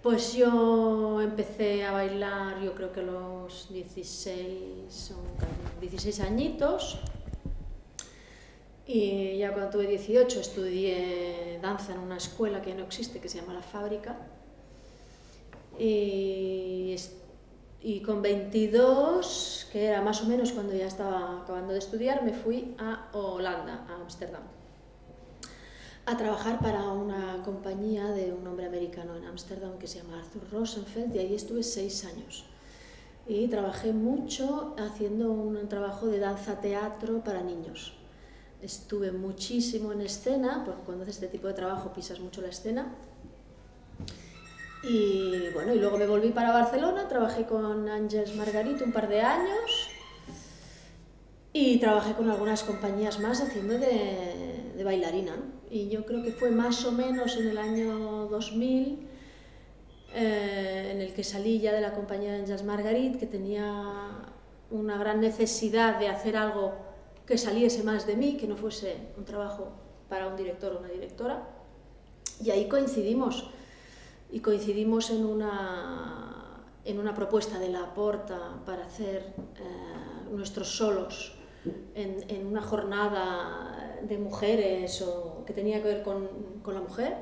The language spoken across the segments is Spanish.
Pues yo empecé a bailar, yo creo que a los 16 añitos, y ya cuando tuve 18 estudié danza en una escuela que ya no existe, que se llama La Fábrica, y con 22, que era más o menos cuando ya estaba acabando de estudiar, me fui a Holanda, a Ámsterdam, a trabajar para una compañía de un hombre americano en Ámsterdam que se llama Arthur Rosenfeld, y ahí estuve 6 años. Y trabajé mucho haciendo un trabajo de danza-teatro para niños. Estuve muchísimo en escena, porque cuando haces este tipo de trabajo pisas mucho la escena. Y bueno, y luego me volví para Barcelona, trabajé con Àngels Margarit un par de años y trabajé con algunas compañías más haciendo de bailarina. Y yo creo que fue más o menos en el año 2000 en el que salí ya de la compañía de Àngels Margarit, que tenía una gran necesidad de hacer algo que saliese más de mí, que no fuese un trabajo para un director o una directora. Y ahí coincidimos. Y coincidimos en una propuesta de La Porta para hacer nuestros solos en una jornada de mujeres o que tenía que ver con la mujer.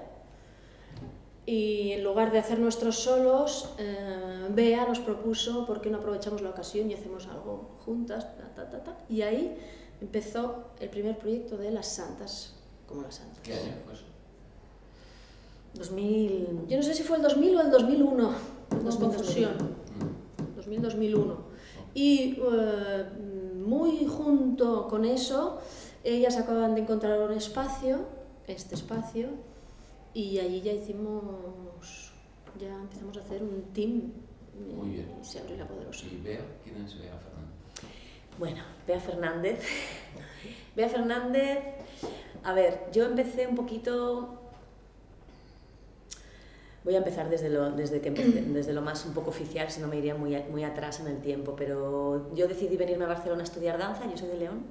Y en lugar de hacer nuestros solos, Bea nos propuso por qué no aprovechamos la ocasión y hacemos algo juntas, y ahí empezó el primer proyecto de Las Santas, como Las Santas. ¿Qué año fue eso? 2000, yo no sé si fue el 2000 o el 2001, con confusión, 2000-2001. Y muy junto con eso, ellas acaban de encontrar un espacio, este espacio, y allí ya empezamos a hacer un team. Muy bien. Y se abrió La Poderosa. ¿Y Bea? ¿Quién es Bea Fernández? Bueno, Bea Fernández. Bea Fernández, a ver, yo empecé un poquito... Voy a empezar desde lo más un poco oficial, si no me iría muy atrás en el tiempo, pero yo decidí venirme a Barcelona a estudiar danza, yo soy de León.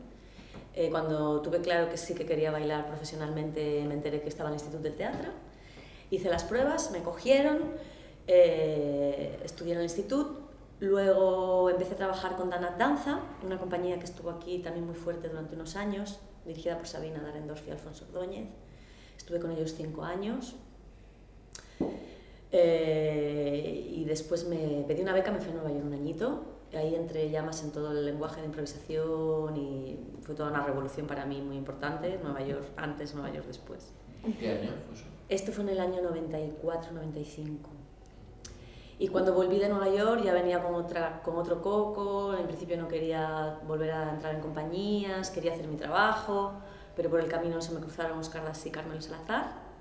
Cuando tuve claro que sí que quería bailar profesionalmente, me enteré que estaba en el Instituto de Teatro, hice las pruebas, me cogieron, estudié en el instituto, luego empecé a trabajar con Danat Danza, una compañía que estuvo aquí también muy fuerte durante unos años, dirigida por Sabina Darendorf y Alfonso Ordóñez. Estuve con ellos 5 años. Y después me pedí una beca, me fui a Nueva York un añito, y ahí entré ya más en todo el lenguaje de improvisación y fue toda una revolución para mí muy importante, Nueva York antes, Nueva York después. ¿En qué año fue eso? Esto fue en el año 94-95. Y cuando volví de Nueva York ya venía con otro coco, en principio no quería volver a entrar en compañías, quería hacer mi trabajo, pero por el camino se me cruzaron Óscar Dassi y Carmelo Salazar.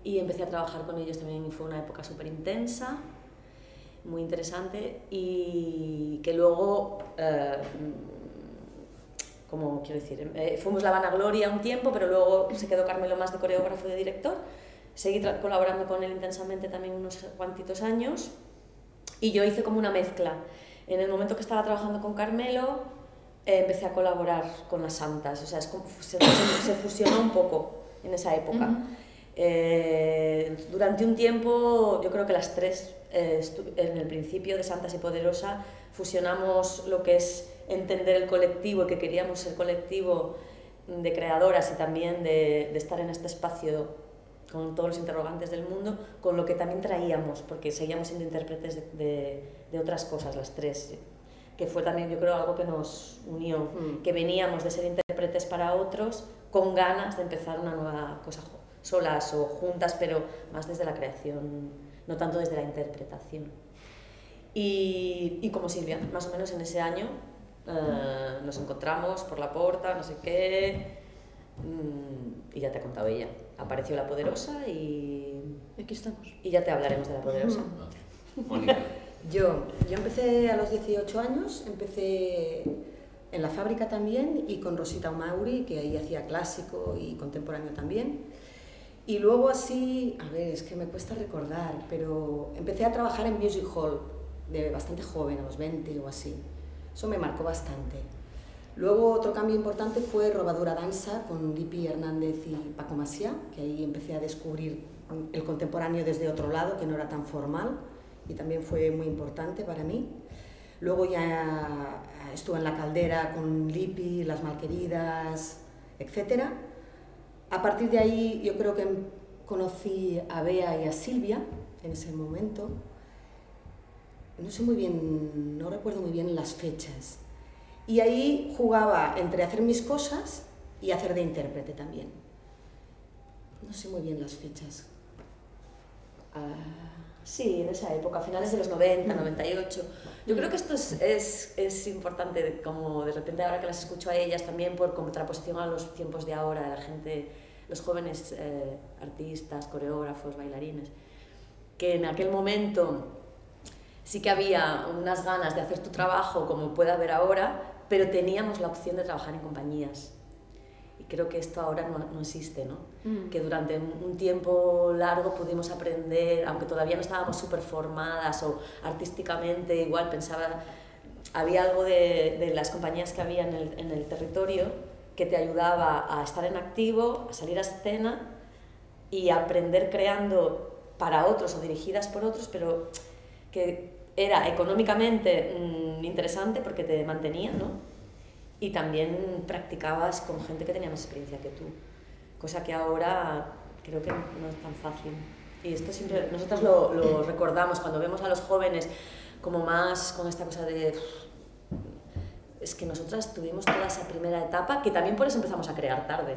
Y empecé a trabajar con ellos también y fue una época súper intensa, muy interesante, y que luego, como quiero decir, fuimos la vanagloria un tiempo, pero luego se quedó Carmelo más de coreógrafo y de director. Seguí colaborando con él intensamente también unos cuantitos años, y yo hice como una mezcla. En el momento que estaba trabajando con Carmelo, empecé a colaborar con Las Santas, o sea, se fusionó un poco en esa época. Durante un tiempo, yo creo que las tres, en el principio de Santas y Poderosa, fusionamos lo que es entender el colectivo y que queríamos ser colectivo de creadoras y también de estar en este espacio con todos los interrogantes del mundo, con lo que también traíamos, porque seguíamos siendo intérpretes de otras cosas, las tres, que fue también, yo creo, algo que nos unió, que veníamos de ser intérpretes para otros con ganas de empezar una nueva cosa solas o juntas, pero más desde la creación, no tanto desde la interpretación. Y como Silvia, más o menos en ese año nos encontramos por La Porta, no sé qué, y ya te ha contado ella. Apareció La Poderosa y aquí estamos. Y ya te hablaremos de La Poderosa. Mónica. Yo empecé a los 18 años, empecé en La Fábrica también y con Rosita Mauri, que ahí hacía clásico y contemporáneo también. Y luego así, a ver, es que me cuesta recordar, pero empecé a trabajar en Music Hall de bastante joven, a los 20 o así. Eso me marcó bastante. Luego otro cambio importante fue Robadura Danza con Lipi Hernández y Paco Macià, que ahí empecé a descubrir el contemporáneo desde otro lado, que no era tan formal, y también fue muy importante para mí. Luego ya estuve en La Caldera con Lippi, Las Malqueridas, etc. A partir de ahí yo creo que conocí a Bea y a Silvia en ese momento. No sé muy bien, no recuerdo muy bien las fechas. Y ahí jugaba entre hacer mis cosas y hacer de intérprete también. No sé muy bien las fechas. Sí, en esa época, finales de los 90, 98. Yo creo que esto es importante, como de repente ahora que las escucho a ellas también por contraposición a los tiempos de ahora, de la gente, los jóvenes artistas, coreógrafos, bailarines, que en aquel momento sí que había unas ganas de hacer tu trabajo como puede haber ahora, pero teníamos la opción de trabajar en compañías. Y creo que esto ahora no existe, ¿no? Que durante un tiempo largo pudimos aprender, aunque todavía no estábamos súper formadas o artísticamente, igual pensaba, había algo de las compañías que había en el territorio que te ayudaba a estar en activo, a salir a escena y a aprender creando para otros o dirigidas por otros, pero que era económicamente interesante porque te mantenía, ¿no? Y también practicabas con gente que tenía más experiencia que tú, cosa que ahora creo que no es tan fácil. Y esto siempre, nosotros lo recordamos cuando vemos a los jóvenes como más con esta cosa de... Es que nosotras tuvimos toda esa primera etapa, que también por eso empezamos a crear tarde,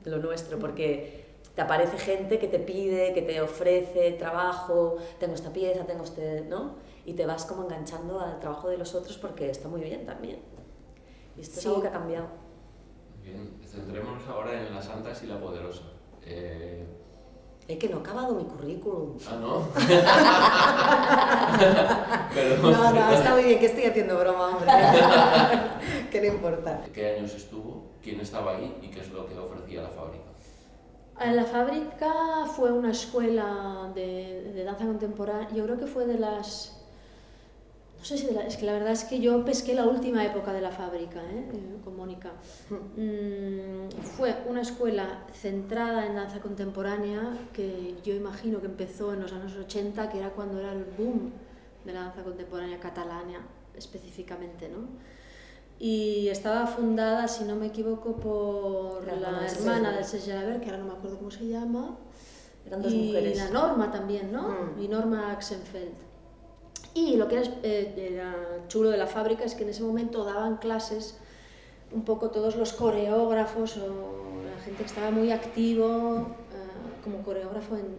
lo nuestro, porque te aparece gente que te pide, que te ofrece trabajo, tengo esta pieza, tengo este... ¿no? Y te vas como enganchando al trabajo de los otros porque está muy bien también. Y esto es algo que ha cambiado. Bien, centrémonos ahora en las Santas y la Poderosa. Es que no he acabado mi currículum. Ah, ¿no? No, está muy bien, que estoy haciendo broma, hombre. ¿Qué le importa? ¿Qué años estuvo? ¿Quién estaba ahí? ¿Y qué es lo que ofrecía la fábrica? La fábrica fue una escuela de danza contemporánea, yo creo que fue de las... No sé si es que la verdad es que yo pesqué la última época de la fábrica, con Mónica. Fue una escuela centrada en danza contemporánea que yo imagino que empezó en los años 80, que era cuando era el boom de la danza contemporánea catalana específicamente, ¿no? Y estaba fundada, si no me equivoco, por la hermana del Serge Jalabert, que ahora no me acuerdo cómo se llama. Eran dos mujeres. Y la Norma también, ¿no? Y Norma Axenfeld. Y lo que era chulo de la fábrica es que en ese momento daban clases un poco todos los coreógrafos o la gente que estaba muy activo como coreógrafo en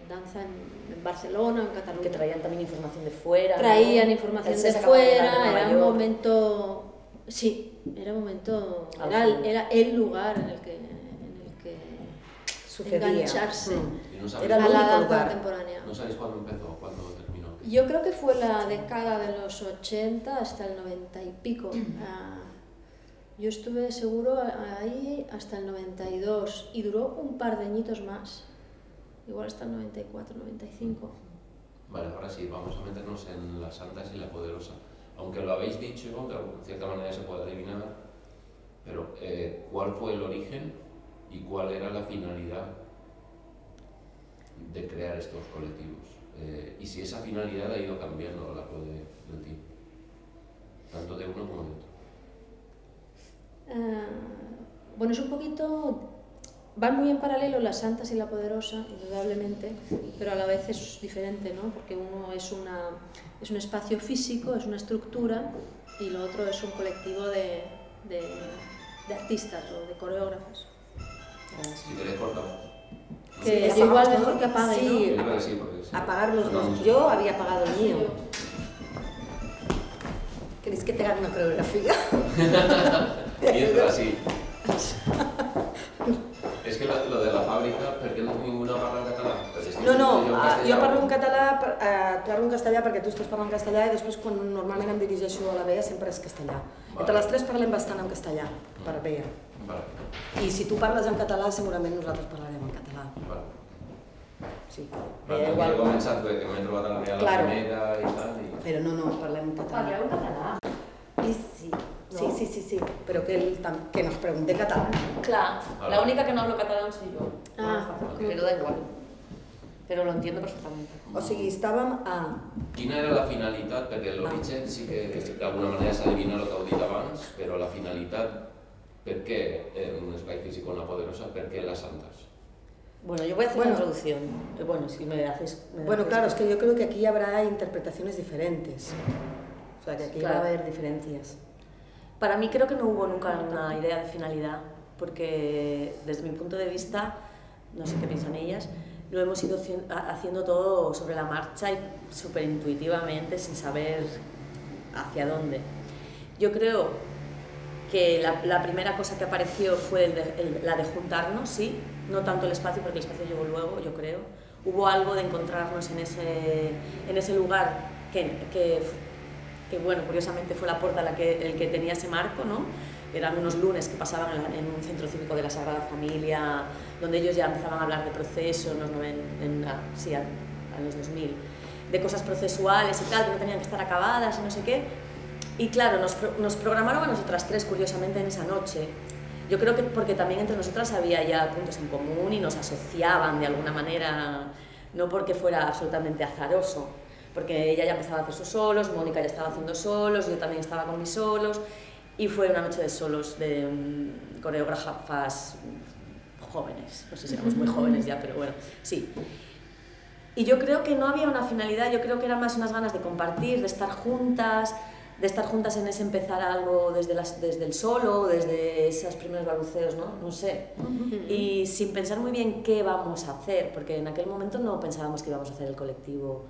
danza en Barcelona, en Cataluña. Que traían también información de fuera. Traían ¿no? información de fuera, era un momento... Sí, era un momento... Era el lugar en el que sucedía. Engancharse Era a la danza lugar. contemporánea. ¿No sabéis cuándo empezó? ¿Cuándo terminó? Yo creo que fue la década de los 80 hasta el 90 y pico. Yo estuve seguro ahí hasta el 92 y duró un par de añitos más, igual hasta el 94, 95. Vale, ahora sí, vamos a meternos en las Santas y la Poderosa. Aunque lo habéis dicho, que de cierta manera se puede adivinar, pero ¿cuál fue el origen y cuál era la finalidad de crear estos colectivos? Y si esa finalidad ha ido cambiando a lo largo del tiempo, tanto de uno como de otro. Bueno, es un poquito... Van muy en paralelo las Santas y la Poderosa, indudablemente, pero a la vez es diferente, ¿no? Porque uno es un espacio físico, es una estructura, y lo otro es un colectivo de artistas o de coreógrafos. Si queréis cortar. Que Sí, igual apagamos, mejor ¿no? que apague, Sí. ¿no? Yo creo que sí, porque sí. Apagar los No, dos. no. Yo había apagado el mío. ¿Queréis que te haga una coreografía? Y esto así. Es que lo de la fàbrica, per què no ningú no parla en català? Jo parlo en català, parlo en castellà perquè tu estàs parlant castellà i després quan normalment em dirigeixo a la Bea sempre és castellà. Entre les tres parlem bastant en castellà, per Bea. I si tu parles en català segurament nosaltres parlarem en català. Sí. He començat que m'he trobat a la Bea la primera i tal. Però no, parlem en català. Parleu en català? I sí. Sí, pero que nos pregunte catalán. Claro, la única que no hablo catalán soy yo. Ah, pero da igual. però lo entiendo perfectament. O sigui, estàvem a... Quina era la finalitat? Perquè l'origen sí que d'alguna manera s'adivina el que heu dit abans, però la finalitat, per què un espai físic con La Poderosa, per què las santas? Bueno, yo voy a hacer una introducción. Bueno, si me haces... Bueno, claro, es que yo creo que aquí habrá interpretaciones diferentes. O sea, que aquí Claro. va a haber diferencias. Para mí creo que no hubo nunca una idea de finalidad, porque desde mi punto de vista, no sé qué piensan ellas, lo hemos ido haciendo todo sobre la marcha y súper intuitivamente, sin saber hacia dónde. Yo creo que la primera cosa que apareció fue la de juntarnos, sí, no tanto el espacio, porque el espacio llegó luego, yo creo. Hubo algo de encontrarnos en ese lugar que bueno, curiosamente fue la puerta el que tenía ese marco, ¿no? Eran unos lunes que pasaban en un centro cívico de la Sagrada Familia, donde ellos ya empezaban a hablar de proceso en los 2000, de cosas procesuales y tal, que no tenían que estar acabadas y no sé qué. Y claro, nos programaron a nosotras tres, curiosamente, en esa noche. Yo creo que porque también entre nosotras había ya puntos en común y nos asociaban de alguna manera, no porque fuera absolutamente azaroso, porque ella ya empezaba a hacer sus solos, Mónica ya estaba haciendo solos, yo también estaba con mis solos, y fue una noche de solos de coreógrafas jóvenes, no sé si éramos muy jóvenes ya, pero bueno, sí. Y yo creo que no había una finalidad, yo creo que eran más unas ganas de compartir, de estar juntas en ese empezar algo desde el solo, desde esos primeros balbuceos, ¿no? No sé. Y sin pensar muy bien qué vamos a hacer, porque en aquel momento no pensábamos que íbamos a hacer el colectivo,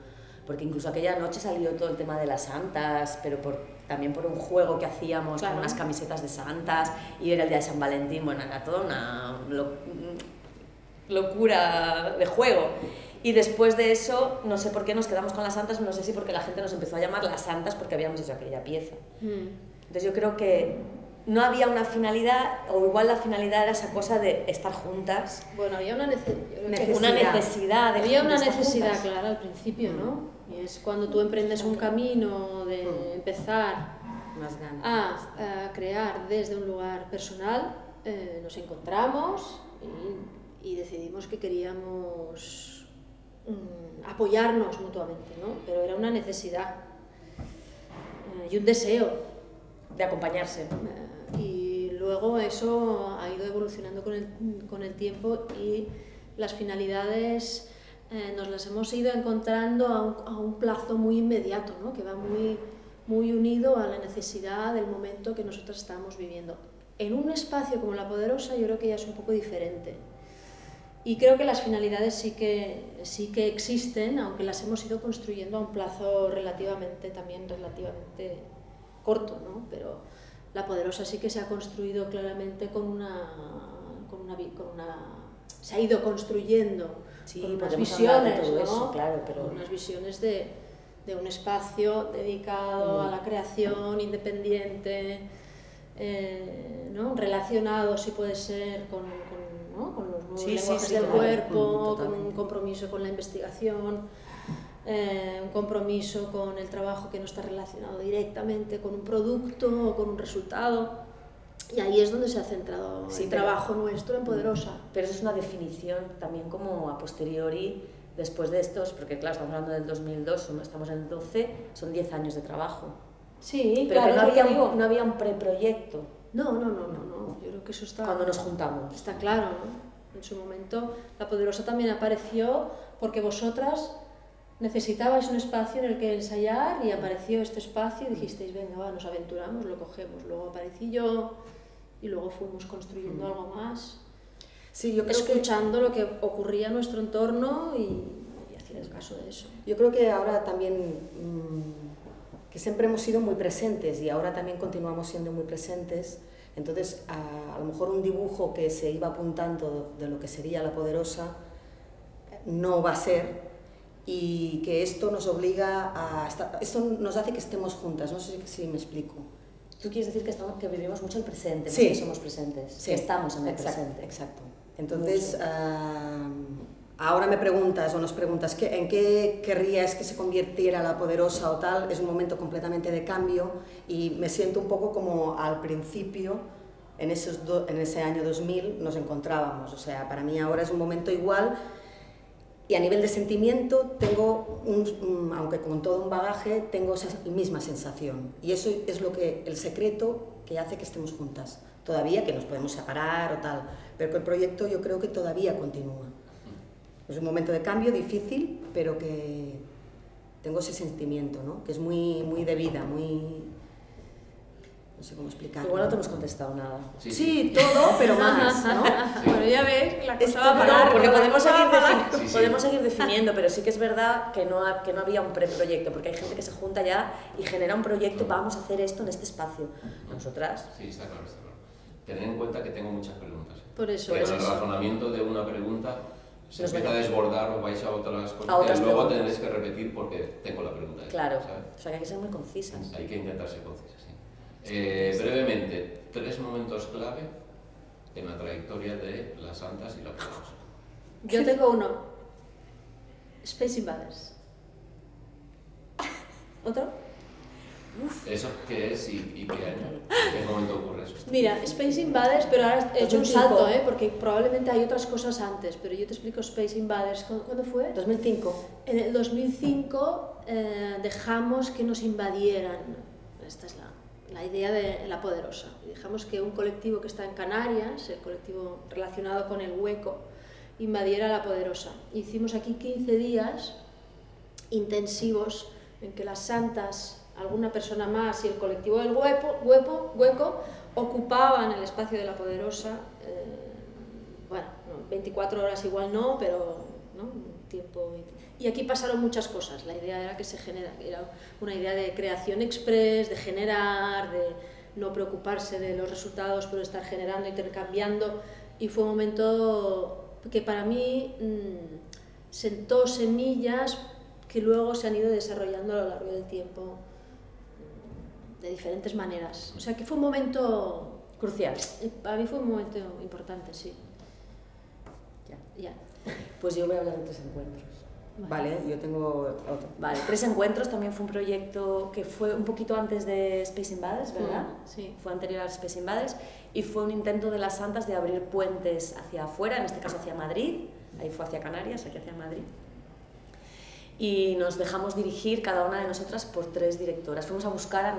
porque incluso aquella noche salió todo el tema de las santas, pero también por un juego que hacíamos, claro, con unas camisetas de santas, y era el día de San Valentín, bueno, era toda una locura de juego. Y después de eso, no sé por qué nos quedamos con las santas, no sé si porque la gente nos empezó a llamar las santas porque habíamos hecho aquella pieza. Entonces yo creo que no había una finalidad, o igual la finalidad era esa cosa de estar juntas. Bueno, había una necesidad. Había una necesidad clara al principio, ¿no? Y es cuando tú emprendes un camino de empezar a crear desde un lugar personal, nos encontramos y decidimos que queríamos apoyarnos mutuamente, ¿no? Pero era una necesidad y un deseo de acompañarse. Y luego eso ha ido evolucionando con el tiempo y las finalidades nos las hemos ido encontrando a un plazo muy inmediato, ¿no? Que va muy unido a la necesidad del momento que nosotros estamos viviendo. En un espacio como La Poderosa yo creo que ya es un poco diferente. Y creo que las finalidades sí que existen, aunque las hemos ido construyendo a un plazo relativamente corto, ¿no? Pero La Poderosa sí que se ha construido claramente se ha ido construyendo con unas visiones, todo ¿no? eso, claro, pero... Unas visiones de un espacio dedicado a la creación independiente, ¿no? Relacionado, si puede ser, con los nuevos lenguajes del cuerpo, con un compromiso con la investigación, un compromiso con el trabajo que no está relacionado directamente con un producto o con un resultado. Y ahí es donde se ha centrado el trabajo nuestro en Poderosa. Pero eso es una definición también como a posteriori, después de estos, porque claro, estamos hablando del 2002, estamos en el 12, son 10 años de trabajo. Sí, pero claro, que no había un preproyecto. No, yo creo que eso está... Cuando nos juntamos. Está claro, ¿no? En su momento La Poderosa también apareció porque vosotras necesitabais un espacio en el que ensayar y apareció este espacio y dijisteis, venga, va, nos aventuramos, lo cogemos. Luego aparecí yo y luego fuimos construyendo algo más, sí, yo creo escuchando lo que ocurría en nuestro entorno y haciendo caso de eso. Yo creo que ahora también, que siempre hemos sido muy presentes y ahora también continuamos siendo muy presentes, entonces a lo mejor un dibujo que se iba apuntando de lo que sería La Poderosa no va a ser, y que esto nos obliga a estar, esto nos hace que estemos juntas, no sé si me explico. Tú quieres decir que vivimos mucho el presente, sí, no que somos presentes, sí, que estamos en el presente. Exacto. Entonces, ahora me preguntas o nos preguntas en qué querrías que se convirtiera La Poderosa o tal, es un momento completamente de cambio y me siento un poco como al principio, en ese año 2000 nos encontrábamos, o sea, para mí ahora es un momento igual Y a nivel de sentimiento tengo, aunque con todo un bagaje, tengo esa misma sensación. Y eso es el secreto que hace que estemos juntas. Todavía, que nos podemos separar o tal, pero que el proyecto yo creo que todavía continúa. Es un momento de cambio difícil, pero que tengo ese sentimiento, ¿no? Que es muy de vida, muy... no sé cómo explicarlo. Igual no te hemos contestado nada. Sí, todo, pero más, ¿no? Sí. Bueno, ya ves, la cosa va a No, parar. porque Sí, sí. podemos seguir definiendo, pero sí que es verdad que no había un preproyecto, porque hay gente que se junta ya y genera un proyecto y vamos a hacer esto en este espacio. Nosotras... Sí, está claro, está claro. Tened en cuenta que tengo muchas preguntas. Por eso. Pero es el eso. razonamiento de una pregunta se Nos empieza a vemos. desbordar o vais a otras cosas A otras que luego preguntas. tendréis que repetir porque tengo la pregunta hecha, Claro, ¿sabes? o sea que hay que ser muy concisas. Hay que intentar ser concisas, sí. Brevemente, 3 momentos clave en la trayectoria de las santas y la poderosa. Yo tengo uno. Space Invaders. ¿Otro? ¿Eso qué es y qué año? ¿En qué momento ocurre eso? Mira, Space Invaders, pero ahora he hecho un 2005. salto, porque probablemente hay otras cosas antes, pero yo te explico Space Invaders. ¿Cuándo fue? 2005. En el 2005 dejamos que nos invadieran. Esta es la idea de La Poderosa. Dejamos que un colectivo que está en Canarias, el colectivo relacionado con el hueco, invadiera La Poderosa. Hicimos aquí 15 días intensivos en que las santas, alguna persona más y el colectivo del hueco ocupaban el espacio de La Poderosa. Bueno, 24 horas igual no, pero ¿no? Un tiempo. Y aquí pasaron muchas cosas. La idea era que era una idea de creación express, de generar, de no preocuparse de los resultados, pero estar generando, intercambiando. Y fue un momento que para mí sentó semillas que luego se han ido desarrollando a lo largo del tiempo de diferentes maneras. O sea que fue un momento Crucial. Para mí fue un momento importante, sí. Ya. Pues yo voy a hablar de 3 encuentros. Vale, yo tengo otro. Vale, 3 encuentros también fue un proyecto que fue un poquito antes de Space Invaders, ¿verdad? Sí. Fue anterior a Space Invaders y fue un intento de las santas de abrir puentes hacia afuera, en este caso hacia Madrid, ahí fue hacia Canarias, aquí hacia Madrid. Y nos dejamos dirigir cada una de nosotras por 3 directoras. Fuimos a buscar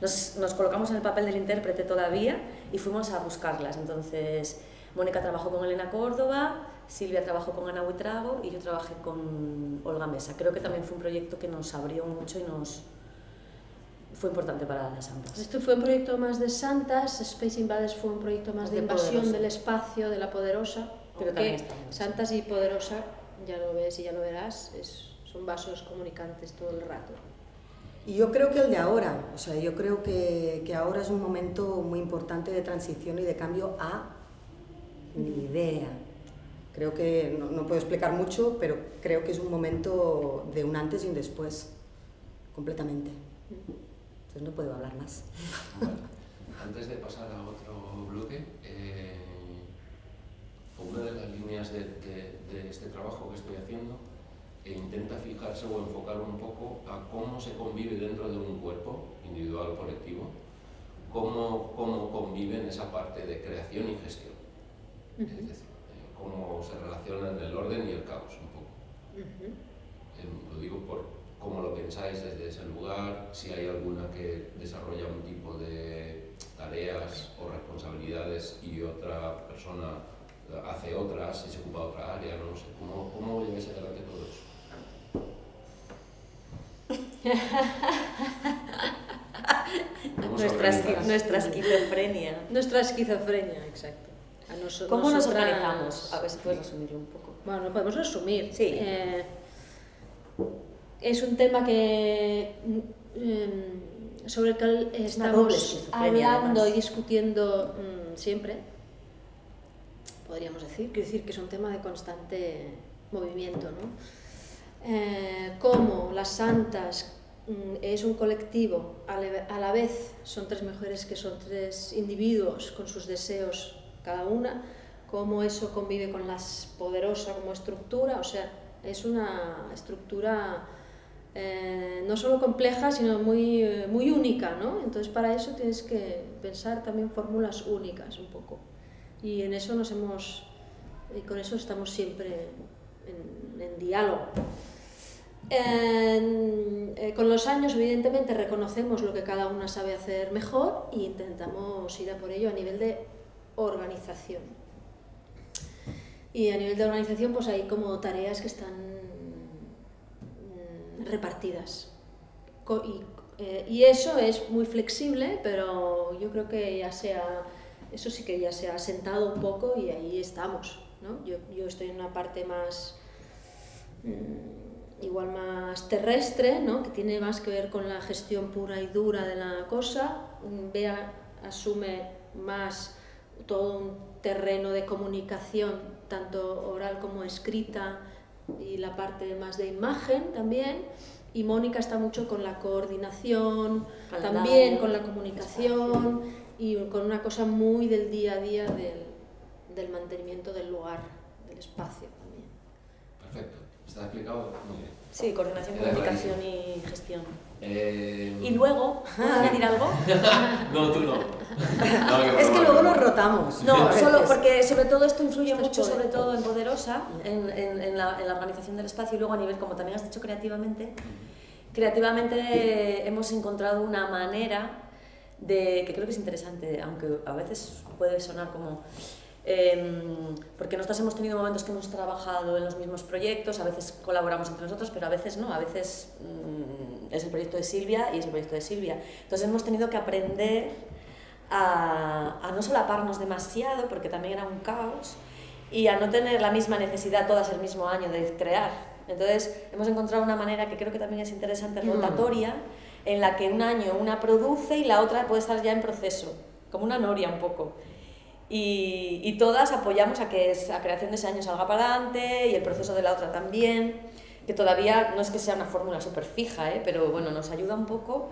nos colocamos en el papel del intérprete todavía y fuimos a buscarlas. Entonces, Mónica trabajó con Elena Córdoba, Silvia trabajó con Ana Buitrago y yo trabajé con Olga Mesa. Creo que también fue un proyecto que nos abrió mucho y fue importante para las santas. Esto fue un proyecto más de santas, Space Invaders fue un proyecto más de invasión poderosa. del espacio, de La Poderosa. Pero también está bien. Santas y Poderosa, ya lo ves y ya lo verás, son vasos comunicantes todo el rato. Y yo creo que el de ahora, o sea, yo creo que ahora es un momento muy importante de transición y de cambio a ni idea. Creo que, no puedo explicar mucho, pero creo que es un momento de un antes y un después, completamente. Entonces no puedo hablar más. Vale. Antes de pasar a otro bloque, una de las líneas de este trabajo que estoy haciendo intenta fijarse o enfocar un poco a cómo se convive dentro de un cuerpo, individual o colectivo, cómo conviven esa parte de creación y gestión. Es decir, cómo se relacionan el orden y el caos un poco. Lo digo por cómo lo pensáis desde ese lugar, si hay alguna que desarrolla un tipo de tareas o responsabilidades y otra persona hace otras y se ocupa de otra área, no sé, ¿cómo lleváis adelante todo eso? Nuestra esquizofrenia. Nuestra esquizofrenia, exacto. ¿Cómo nos organizamos? A ver si puedes resumirlo un poco. Bueno, lo podemos resumir. Sí. Es un tema sobre el que doble estamos esquizofrenia, hablando además. y discutiendo siempre, podríamos decir. Quiero decir que es un tema de constante movimiento, ¿no? Cómo las santas es un colectivo, a la vez son 3 mujeres que son 3 individuos con sus deseos cada una, cómo eso convive con la poderosa como estructura, o sea, es una estructura no solo compleja, sino muy única, ¿no? Entonces para eso tienes que pensar también fórmulas únicas un poco, y en eso nos hemos y con eso estamos siempre en diálogo. Con los años, evidentemente, reconocemos lo que cada una sabe hacer mejor e intentamos ir a por ello a nivel de organización. Y a nivel de organización, pues hay como tareas que están repartidas. Y eso es muy flexible, pero yo creo que eso sí que ya se ha asentado un poco y ahí estamos, ¿no? Yo estoy en una parte más... igual más terrestre, ¿no? Que tiene más que ver con la gestión pura y dura de la cosa. Bea asume más todo un terreno de comunicación, tanto oral como escrita, y la parte más de imagen también. Y Mónica está mucho con la coordinación, también con la comunicación y con una cosa muy del día a día del mantenimiento del lugar, del espacio también. Perfecto. ¿Está explicado? Muy bien. Sí, coordinación, comunicación y gestión. Y luego, ¿puedo añadir algo? No, tú no. Es que luego nos rotamos. No, solo porque sobre todo esto influye mucho, sobre todo en Poderosa, en la organización del espacio, y luego a nivel, como también has dicho, creativamente hemos encontrado una manera que creo que es interesante, aunque a veces puede sonar como... porque nosotros hemos tenido momentos que hemos trabajado en los mismos proyectos, a veces colaboramos entre nosotros, pero a veces no, a veces es el proyecto de Silvia y es el proyecto de Silvia. Entonces hemos tenido que aprender a no solaparnos demasiado, porque también era un caos, y a no tener la misma necesidad todas el mismo año de crear. Entonces hemos encontrado una manera que creo que también es interesante, rotatoria, en la que un año una produce y la otra puede estar ya en proceso, como una noria un poco. Y todas apoyamos a que la creación de ese año salga para adelante y el proceso de la otra también, que todavía no es que sea una fórmula súper fija, pero bueno, nos ayuda un poco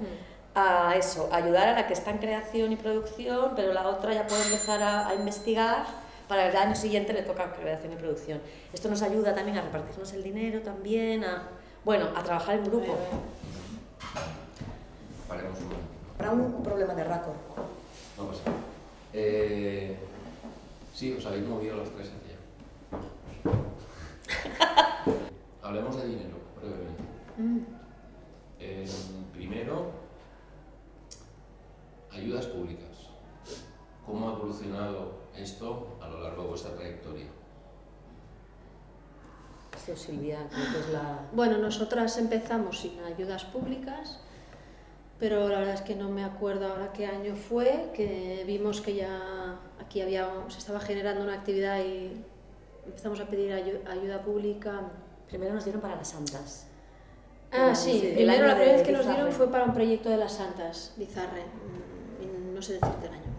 a eso, a ayudar a la que está en creación y producción, pero la otra ya puede empezar a investigar, para el año siguiente le toca creación y producción. Esto nos ayuda también a repartirnos el dinero también, a trabajar en grupo. Paremos un momento. Para un problema de récord. No pasa nada. Sí, os habéis movido los tres hacia allá. Hablemos de dinero, brevemente. Primero, ayudas públicas. ¿Cómo ha evolucionado esto a lo largo de vuestra trayectoria? Esto, Silvia, creo que es la... Bueno, nosotras empezamos sin ayudas públicas, pero la verdad es que no me acuerdo ahora qué año fue, que vimos que ya aquí se estaba generando una actividad y empezamos a pedir ayuda pública. Primero nos dieron para las santas. Sí, primero la primera vez que nos dieron fue para un proyecto de las santas, Bizarre, no sé decirte el año.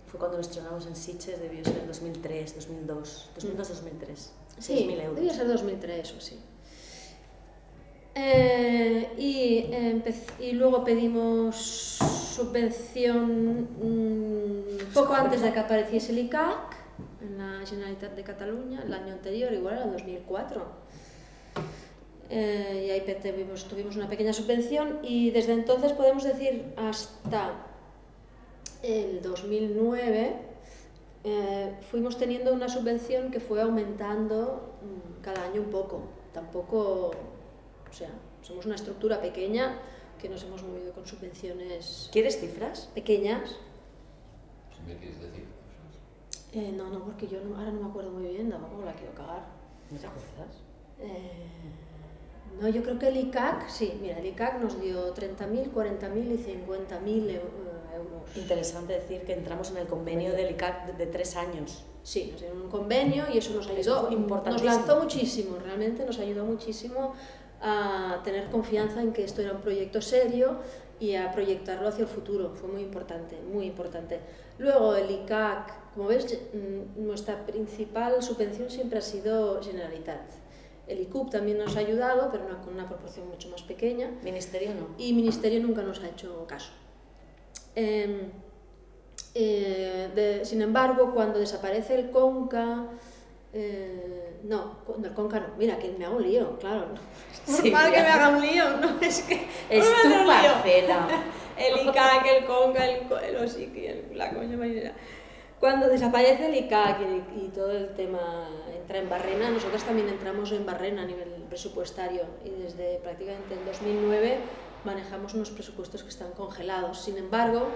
Fue cuando nos estrenamos en Sitges, debió ser 2003, 2002, 2003. Sí, 6.000 euros. Debía ser 2003 o así. Y luego pedimos subvención poco antes de que apareciese el ICAC, en la Generalitat de Cataluña, el año anterior, igual era el 2004. Y ahí tuvimos una pequeña subvención y desde entonces podemos decir hasta el 2009 fuimos teniendo una subvención que fue aumentando cada año un poco. Tampoco, o sea, somos una estructura pequeña que nos hemos movido con subvenciones. ¿Quieres cifras? Pequeñas. Si me quieres decir. No, porque yo ahora no me acuerdo muy bien, tampoco la quiero cagar. ¿No te acuerdas? No, yo creo que el ICAC, sí, mira, el ICAC nos dio 30.000, 40.000 y 50.000 euros. Interesante decir que entramos en el convenio del ICAC de 3 años. Sí, nos dieron un convenio y eso nos ayudó, nos lanzó muchísimo, realmente nos ayudó muchísimo a tener confianza en que esto era un proyecto serio y a proyectarlo hacia el futuro. Fue muy importante, muy importante. Luego el ICAC, como ves, nuestra principal subvención siempre ha sido Generalitat. El ICUP también nos ha ayudado, pero con una proporción mucho más pequeña. Ministerio no. Y Ministerio nunca nos ha hecho caso. Sin embargo, cuando desaparece el CONCA... el CONCA no. Mira, que me hago un lío, claro. Es normal que me haga un lío, ¿no? Es que... Es tu parcela. El ICAC, el CONCA, el OSIC y la coña marinera. Cuando desaparece el ICAC y todo el tema entra en barrena, nosotros también entramos en barrena a nivel presupuestario y desde prácticamente el 2009 manejamos unos presupuestos que están congelados. Sin embargo,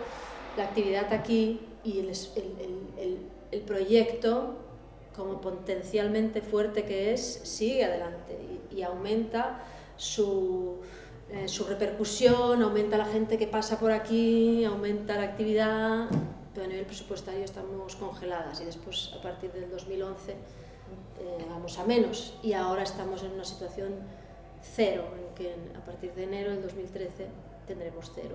la actividad aquí y el proyecto, como potencialmente fuerte que es, sigue adelante y aumenta su repercusión, aumenta la gente que pasa por aquí, aumenta la actividad, pero a nivel presupuestario estamos congeladas y después a partir del 2011 vamos a menos y ahora estamos en una situación cero, en que a partir de enero del 2013 tendremos cero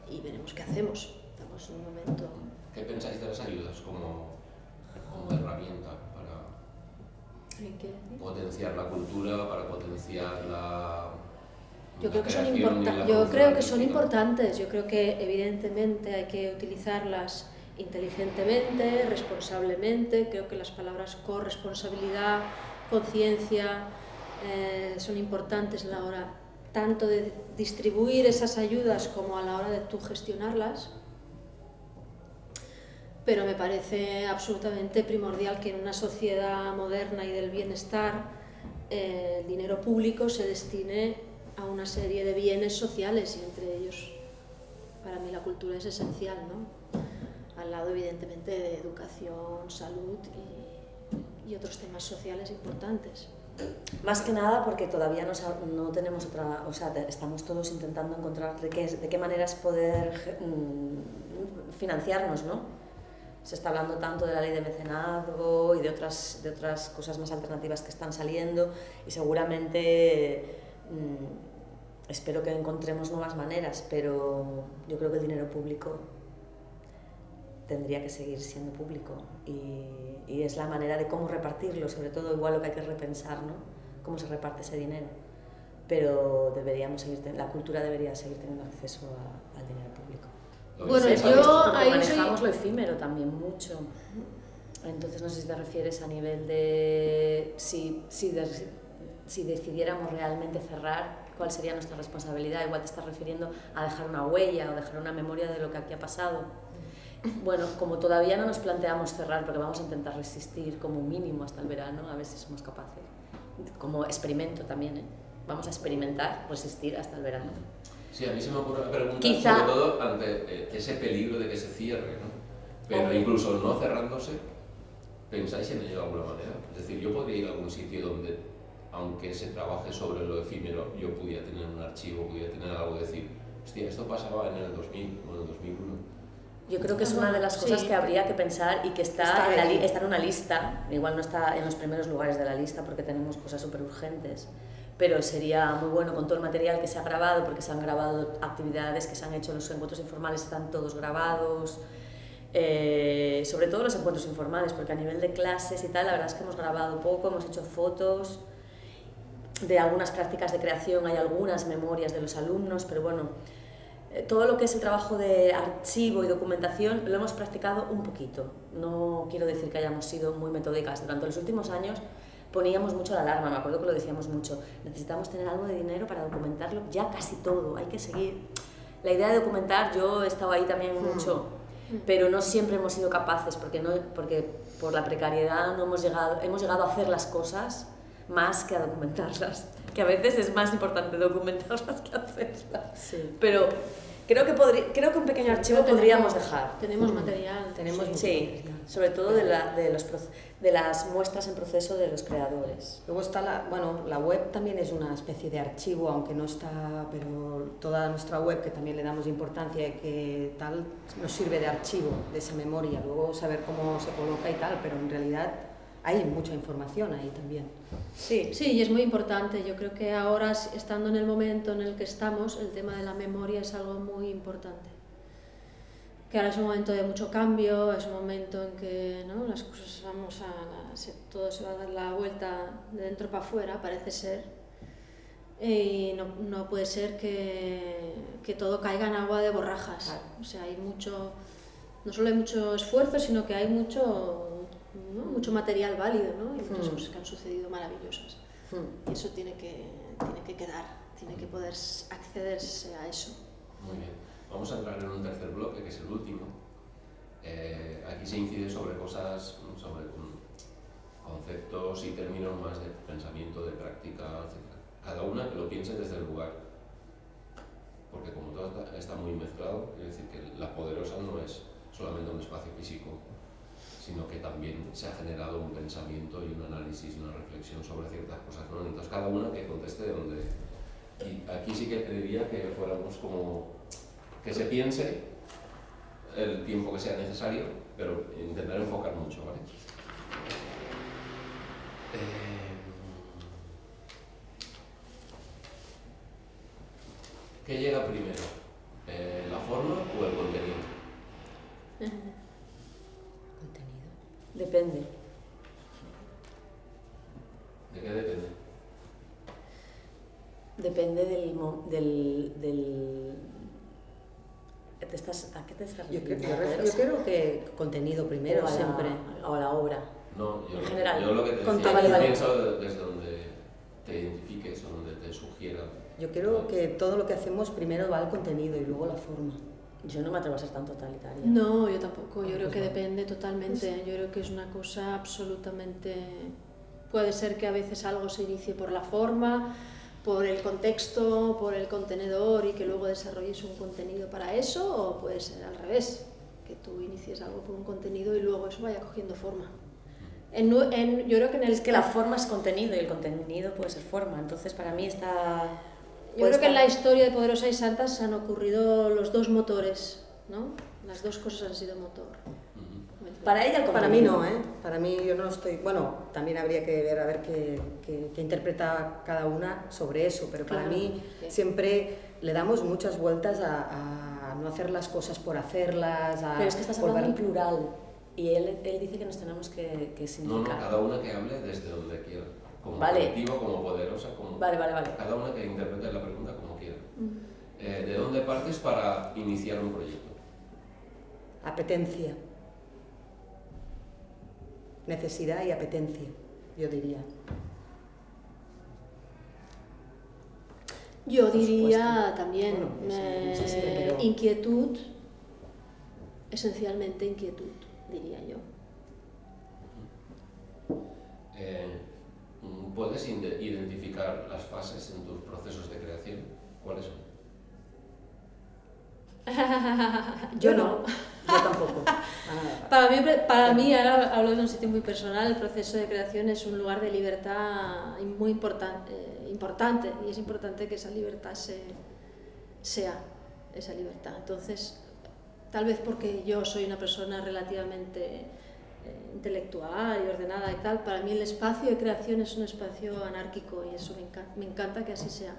y veremos qué hacemos. Estamos en un momento... ¿Qué pensáis de las ayudas como herramienta para potenciar la cultura, para potenciar la... Yo creo que son importantes, yo creo que evidentemente hay que utilizarlas inteligentemente, responsablemente. Creo que las palabras corresponsabilidad, conciencia son importantes a la hora tanto de distribuir esas ayudas como a la hora de tú gestionarlas, pero me parece absolutamente primordial que en una sociedad moderna y del bienestar el dinero público se destine a una serie de bienes sociales y entre ellos para mí la cultura es esencial, ¿no? Al lado evidentemente de educación, salud y otros temas sociales importantes. Más que nada porque todavía no tenemos otra, o sea, estamos todos intentando encontrar de qué maneras poder financiarnos, ¿no? Se está hablando tanto de la ley de mecenazgo y de otras cosas más alternativas que están saliendo y seguramente espero que encontremos nuevas maneras, pero yo creo que el dinero público tendría que seguir siendo público y es la manera de cómo repartirlo, sobre todo igual lo que hay que repensar, ¿no? Cómo se reparte ese dinero, pero la cultura debería seguir teniendo acceso al dinero público. Bueno, porque manejamos lo efímero también mucho, entonces no sé si te refieres a nivel de si decidiéramos realmente cerrar, ¿cuál sería nuestra responsabilidad? Igual te estás refiriendo a dejar una huella o dejar una memoria de lo que aquí ha pasado. Bueno, como todavía no nos planteamos cerrar, porque vamos a intentar resistir como mínimo hasta el verano, a ver si somos capaces. Como experimento también, ¿eh? Vamos a experimentar, resistir hasta el verano. Sí, a mí se me ocurre preguntar sobre todo ante ese peligro de que se cierre, ¿no? Pero incluso no cerrándose, ¿pensáis en ello de alguna manera? Es decir, yo podría ir a algún sitio donde, aunque se trabaje sobre lo efímero, yo pudiera tener un archivo, pudiera tener algo de decir, hostia, esto pasaba en el 2000 o en el 2001. Yo creo que es una de las cosas que habría que pensar y que está en una lista, igual no está en los primeros lugares de la lista porque tenemos cosas súper urgentes, pero sería muy bueno con todo el material que se ha grabado, porque se han grabado actividades que se han hecho, los encuentros informales están todos grabados, sobre todo los encuentros informales, porque a nivel de clases y tal, la verdad es que hemos grabado poco, hemos hecho fotos de algunas prácticas de creación, hay algunas memorias de los alumnos, pero bueno, todo lo que es el trabajo de archivo y documentación lo hemos practicado un poquito. No quiero decir que hayamos sido muy metódicas. Durante los últimos años poníamos mucho la alarma, me acuerdo que lo decíamos mucho. Necesitamos tener algo de dinero para documentarlo ya casi todo, hay que seguir. La idea de documentar, yo he estado ahí también mucho, pero no siempre hemos sido capaces, porque por la precariedad hemos llegado a hacer las cosas más que a documentarlas, que a veces es más importante documentarlas que hacerlas. Sí. Pero creo que un pequeño archivo podríamos dejar. Tenemos material. Tenemos material. Sobre todo de las muestras en proceso de los creadores. Luego está la web también es una especie de archivo, aunque no está, pero toda nuestra web, que también le damos importancia y que tal, nos sirve de archivo de esa memoria. Luego saber cómo se coloca y tal, pero en realidad hay mucha información ahí también. Sí, y es muy importante. Yo creo que ahora, estando en el momento en el que estamos, el tema de la memoria es algo muy importante. Que ahora es un momento de mucho cambio, es un momento en que, ¿no?, las cosas todo se va a dar la vuelta de dentro para afuera, parece ser. Y no puede ser que todo caiga en agua de borrajas. Claro. O sea, no solo hay mucho esfuerzo, sino que hay mucho material válido, ¿no? Y muchas cosas que han sucedido maravillosas. Y eso tiene que quedar, tiene que poder accederse a eso. Muy bien. Vamos a entrar en un tercer bloque, que es el último, aquí se incide sobre cosas, sobre conceptos y términos más de pensamiento, de práctica, etc. Cada una que lo piense desde el lugar, porque como todo está muy mezclado, quiere decir que la Poderosa no es solamente un espacio físico, sino que también se ha generado un pensamiento y un análisis, una reflexión sobre ciertas cosas, ¿no? Entonces cada una que conteste de donde... Y aquí sí que pediría que fuéramos como... que se piense el tiempo que sea necesario, pero intentar enfocar mucho, ¿vale? ¿Qué llega primero? ¿La forma o el contenido? Contenido. Depende. ¿De qué depende? Depende del ¿a qué te estás Yo refiriendo? creo que contenido primero, O a la- siempre. O a la obra. No, yo, En general. yo lo que te Con decía, todo yo el- pienso desde donde te identifiques o donde te sugiera. Yo creo que todo lo que hacemos primero va al contenido y luego la forma. Yo no me atrevo a ser tan totalitaria. No, yo tampoco. Yo creo pues que no. depende totalmente. Yo creo que es una cosa absolutamente... Puede ser que a veces algo se inicie por la forma, por el contexto, por el contenedor y que luego desarrolles un contenido para eso, o puede ser al revés, que tú inicies algo por un contenido y luego eso vaya cogiendo forma. Yo creo que en el... Es que la forma es contenido y el contenido puede ser forma. Entonces, para mí está... Yo creo que en la historia de Poderosa y Santa se han ocurrido los dos motores, ¿no? Las dos cosas han sido motor. Para ella el Para mí contenido. no, ¿eh? Para mí yo no estoy... Bueno, también habría que ver a ver qué interpreta cada una sobre eso, pero para Claro, mí sí. siempre le damos muchas vueltas a no hacer las cosas por hacerlas, a Pero es que estás hablando en volver- plural. Y él dice que nos tenemos que No, significar. cada una que hable desde donde quiera. Como Vale. colectivo, como poderosa, como... Vale. Cada una que interprete la pregunta como quiera. ¿De dónde partes para iniciar un proyecto? Apetencia. Necesidad y apetencia, yo diría. Yo Por diría supuesto. también Bueno, sí, pero- inquietud, esencialmente inquietud, diría yo. ¿Puedes identificar las fases en tus procesos de creación? ¿Cuáles son? Yo no. Yo tampoco. Para mí, ahora hablo de un sitio muy personal, el proceso de creación es un lugar de libertad muy importante y es importante que esa libertad sea esa libertad. Entonces, tal vez porque yo soy una persona relativamente intelectual y ordenada y tal, para mí el espacio de creación es un espacio anárquico y eso me encanta que así sea.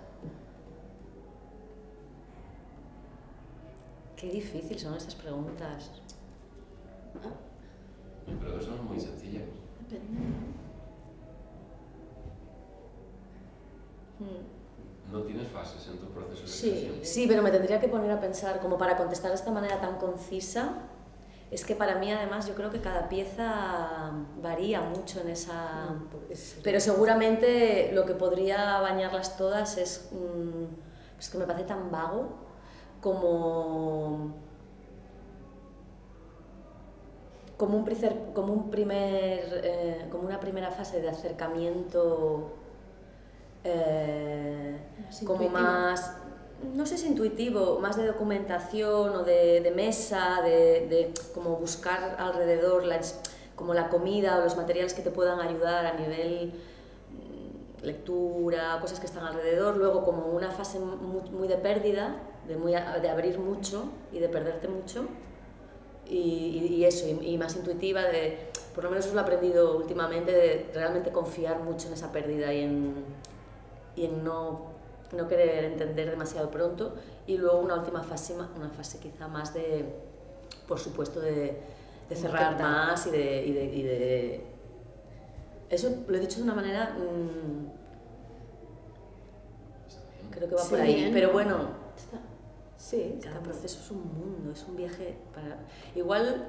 Qué difícil son estas preguntas. Yo creo que son muy sencillas. Depende. ¿No tienes fases en tu proceso de Sí. creación? Sí, pero me tendría que poner a pensar, como para contestar de esta manera tan concisa, es que para mí además yo creo que cada pieza varía mucho en esa... Pero seguramente lo que podría bañarlas todas es que me parece tan vago como una primera fase de acercamiento Más como intuitivo. más, no sé si intuitivo, más de documentación o de mesa, de como buscar alrededor como la comida o los materiales que te puedan ayudar a nivel lectura, cosas que están alrededor, luego como una fase muy de pérdida, de abrir mucho y de perderte mucho, y eso, y más intuitiva, por lo menos eso lo he aprendido últimamente, de realmente confiar mucho en esa pérdida y en no querer entender demasiado pronto, y luego una última fase, quizá más de, por supuesto, de cerrar más y de... Eso lo he dicho de una manera... creo que va por ahí, bien. pero bueno, Sí, cada proceso es un mundo, es un viaje para... Igual,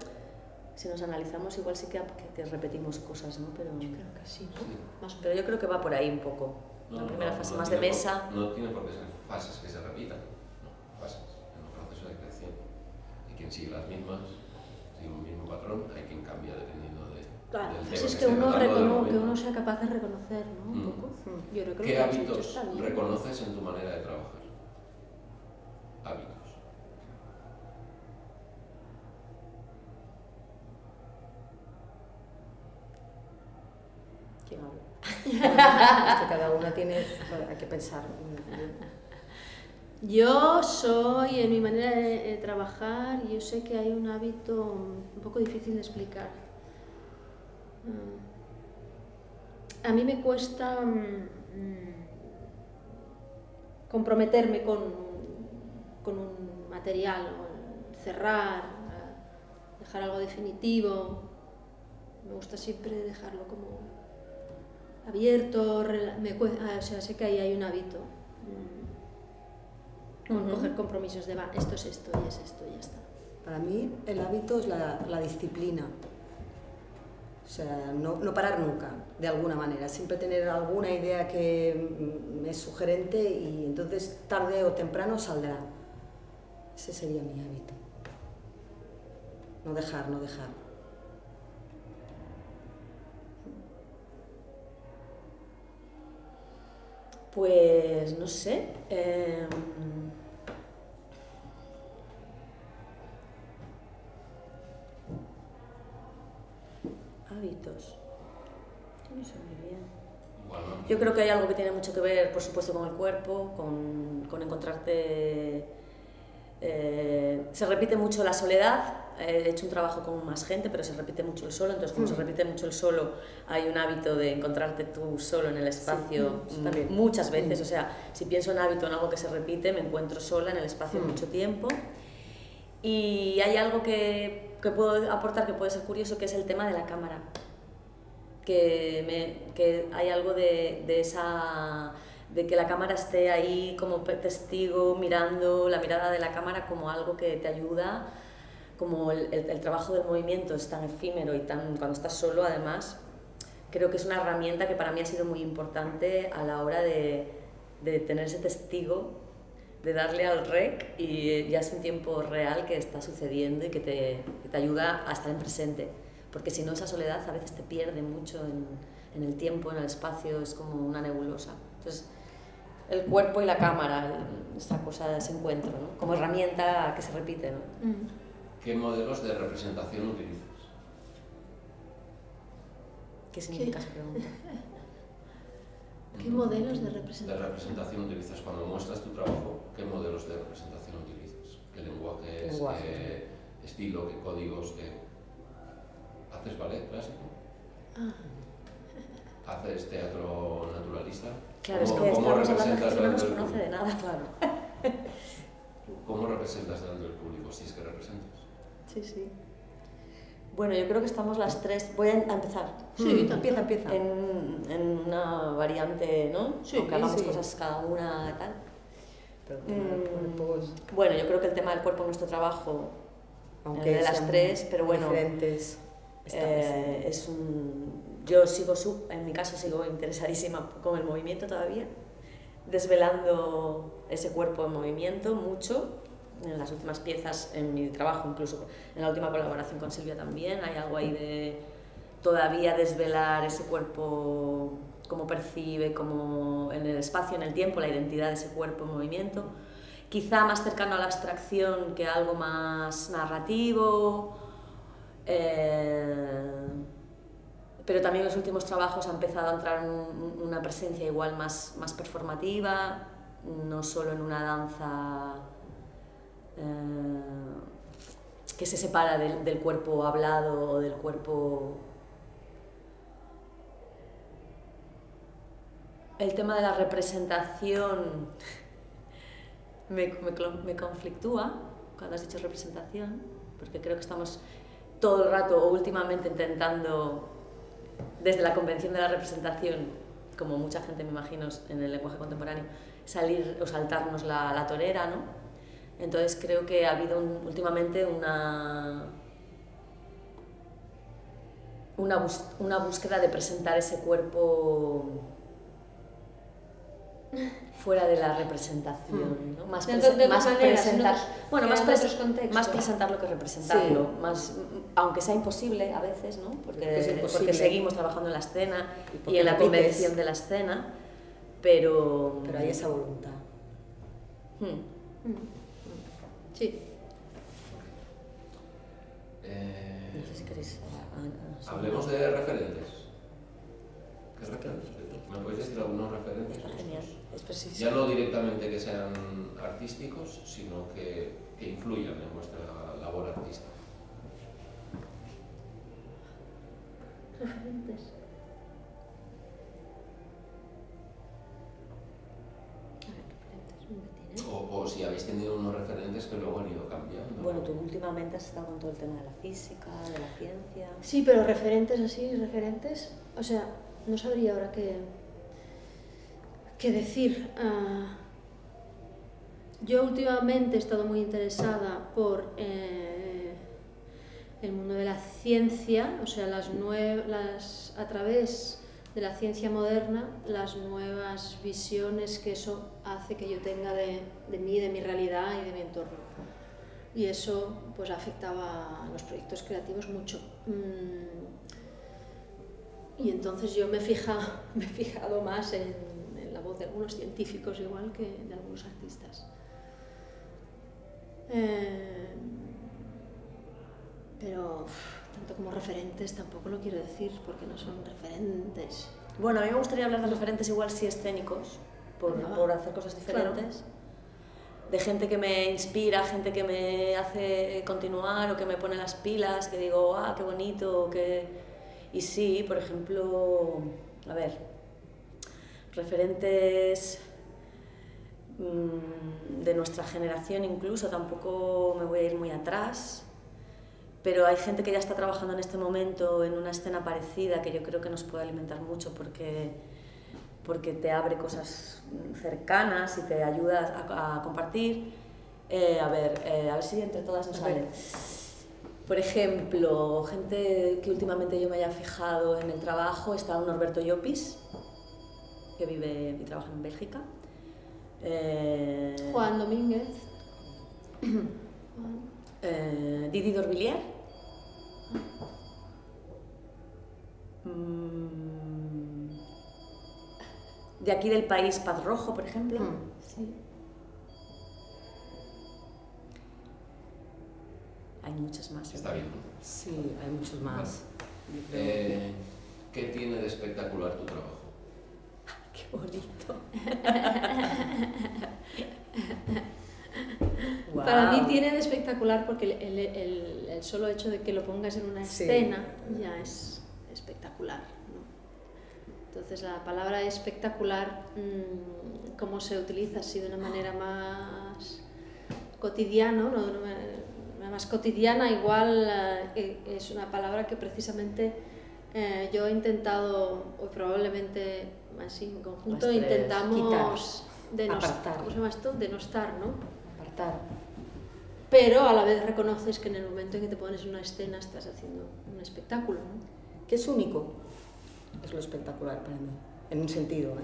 si nos analizamos, igual sí que repetimos cosas, ¿no? Pero, Yo creo que sí, ¿no? Sí. Más o pero yo creo que va por ahí un poco. La primera fase más de mesa. No tiene por qué ser fases que se repitan, no, fases en un proceso de creación. Y quien sigue las mismas, sigue un mismo patrón, hay quien cambia dependiendo de, Claro, del pues tema es que esté uno, tratando del que momento. uno sea capaz de reconocer, ¿no? Un poco. Yo creo que lo ¿Qué que has hecho hábitos está bien. reconoces en tu manera de trabajar? Hábitos. ¿Quién habla? Es que cada una tiene, hay que pensar. Yo soy, en mi manera de trabajar, yo sé que hay un hábito un poco difícil de explicar. A mí me cuesta comprometerme con un material, o cerrar, dejar algo definitivo. Me gusta siempre dejarlo como abierto, o sea, sé que ahí hay un hábito. Coger compromisos de, va, esto es esto y es esto y ya está. Para mí el hábito es la disciplina. O sea, no parar nunca, de alguna manera. Siempre tener alguna idea que me es sugerente y entonces tarde o temprano saldrá. Ese sería mi hábito. No dejar. Pues no sé. Hábitos. Yo no sé muy bien. Igual, ¿no? Yo creo que hay algo que tiene mucho que ver, por supuesto, con el cuerpo, con encontrarte... se repite mucho la soledad. He hecho un trabajo con más gente, pero se repite mucho el solo, entonces como se repite mucho el solo, hay un hábito de encontrarte tú solo en el espacio muchas veces. O sea, si pienso en hábito, en algo que se repite, me encuentro sola en el espacio mucho tiempo. Y hay algo que puedo aportar que puede ser curioso, que es el tema de la cámara. Que hay algo de que la cámara esté ahí como testigo, mirando la mirada de la cámara como algo que te ayuda. Como el trabajo del movimiento es tan efímero y cuando estás solo, además, creo que es una herramienta que para mí ha sido muy importante a la hora de tener ese testigo, de darle al rec y ya es un tiempo real que está sucediendo y que te ayuda a estar en presente. Porque si no, esa soledad a veces te pierde mucho en el tiempo, en el espacio, es como una nebulosa. Entonces, el cuerpo y la cámara, esa cosa, ese encuentro, ¿no? Como herramienta que se repite, ¿no? ¿Qué modelos de representación utilizas? ¿Qué significa esa pregunta? ¿Qué modelos de representación? De representación utilizas cuando muestras tu trabajo. ¿Qué modelos de representación utilizas? ¿Qué lenguaje es? ¿Qué estilo? ¿Qué códigos? ¿Haces ballet clásico? ¿Haces teatro naturalista? Claro, es que estamos hablando de que no nos conoce de nada, claro. ¿Cómo representas delante del público, si es que representas? Sí. Bueno, yo creo que estamos las tres. Voy a empezar. Sí, empieza. En una variante, ¿no? Sí, aunque hagamos cosas cada una y tal. Pero bueno, yo creo que el tema del cuerpo en nuestro trabajo, aunque de las tres, pero bueno, diferentes, yo en mi caso sigo interesadísima con el movimiento todavía, desvelando ese cuerpo en movimiento mucho. En las últimas piezas, en mi trabajo, incluso en la última colaboración con Silvia también, hay algo ahí de todavía desvelar ese cuerpo, cómo percibe, como en el espacio, en el tiempo, la identidad de ese cuerpo en movimiento. Quizá más cercano a la abstracción que a algo más narrativo, pero también los últimos trabajos ha empezado a entrar una presencia igual más performativa, no solo en una danza que se separa del cuerpo hablado o del cuerpo... El tema de la representación me conflictúa cuando has dicho representación, porque creo que estamos todo el rato o últimamente intentando, desde la convención de la representación, como mucha gente me imagino en el lenguaje contemporáneo, salir o saltarnos la torera, ¿no? Entonces creo que ha habido últimamente una búsqueda de presentar ese cuerpo fuera de la representación, ¿no? Más, De otras más maneras, presentar, bueno, más, creando otros contextos. más presentarlo que representarlo, más, aunque sea imposible a veces, ¿no? Porque seguimos trabajando en la escena y en la convención de la escena, pero hay esa voluntad. Sí. No sé si queréis... Hablemos de referentes. ¿Qué referentes? ¿Me podéis decir algunos referentes? Está genial. Ya no directamente que sean artísticos, sino que influyan en vuestra labor artística. Referentes. O si habéis tenido unos referentes que luego han ido cambiando. Bueno, tú últimamente has estado con todo el tema de la física, de la ciencia... Sí, pero referentes así, referentes, o sea, no sabría ahora qué decir. Yo últimamente he estado muy interesada por el mundo de la ciencia, o sea, a través de la ciencia moderna, las nuevas visiones que eso hace que yo tenga de mí, de mi realidad y de mi entorno. Y eso pues afectaba a los proyectos creativos mucho. Y entonces yo me he fijado más en la voz de algunos científicos igual que de algunos artistas. Pero tanto como referentes tampoco lo quiero decir porque no son referentes. Bueno, a mí me gustaría hablar de referentes igual sí escénicos, por hacer cosas diferentes. Claro. De gente que me inspira, gente que me hace continuar o que me pone las pilas, que digo, ¡ah, qué bonito! Y sí, por ejemplo, a ver, referentes de nuestra generación incluso, tampoco me voy a ir muy atrás, pero hay gente que ya está trabajando en este momento en una escena parecida que yo creo que nos puede alimentar mucho porque te abre cosas cercanas y te ayuda a compartir. A ver si entre todas nos sale. Por ejemplo, gente que últimamente yo me haya fijado en el trabajo, está un Norberto Llopis, que vive y trabaja en Bélgica. Juan Domínguez. Didi Dorvilliers. De aquí del país, Paz Rojo, por ejemplo. Sí. Hay muchos más. Está bien, ¿no? Sí, hay muchos más. ¿Qué tiene de espectacular tu trabajo? ¡Qué bonito! Wow. Para mí tiene de espectacular porque el solo hecho de que lo pongas en una escena ya es espectacular, ¿no? Entonces la palabra espectacular, cómo se utiliza así de una manera más cotidiana, ¿no? Más cotidiana, igual es una palabra que precisamente yo he intentado, o probablemente así en conjunto intentamos apartar. ¿Cómo se llama esto? Denostar, ¿no? Apartar. Pero a la vez reconoces que en el momento en que te pones en una escena estás haciendo un espectáculo, ¿no? Que es único, es lo espectacular para mí, en un sentido,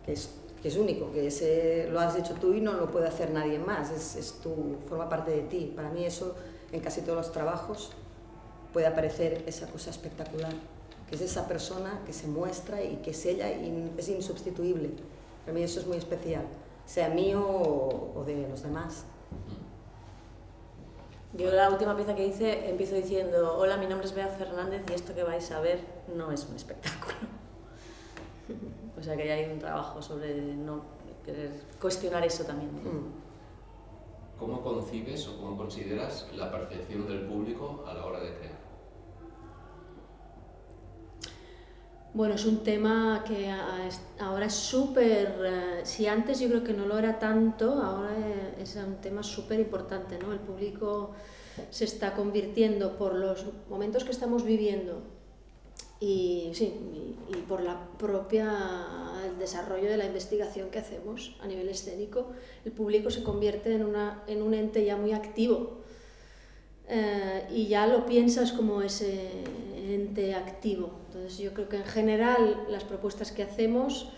que es único, que lo has hecho tú y no lo puede hacer nadie más, forma parte de ti. Para mí eso, en casi todos los trabajos, puede aparecer esa cosa espectacular, que es esa persona que se muestra y que es ella y es insubstituible. Para mí eso es muy especial, sea mío o de los demás. Yo la última pieza que hice empiezo diciendo: hola, mi nombre es Bea Fernández y esto que vais a ver no es un espectáculo. O sea que ya hay un trabajo sobre no querer cuestionar eso también. ¿Cómo concibes o cómo consideras la percepción del público a la hora de crear? Bueno, es un tema que ahora es súper... si antes yo creo que no lo era tanto, ahora es un tema súper importante, ¿no? El público se está convirtiendo por los momentos que estamos viviendo y por el desarrollo de la investigación que hacemos a nivel escénico, el público se convierte en un ente ya muy activo. Y ya lo piensas como ese ente activo. Entonces yo creo que en general las propuestas que hacemos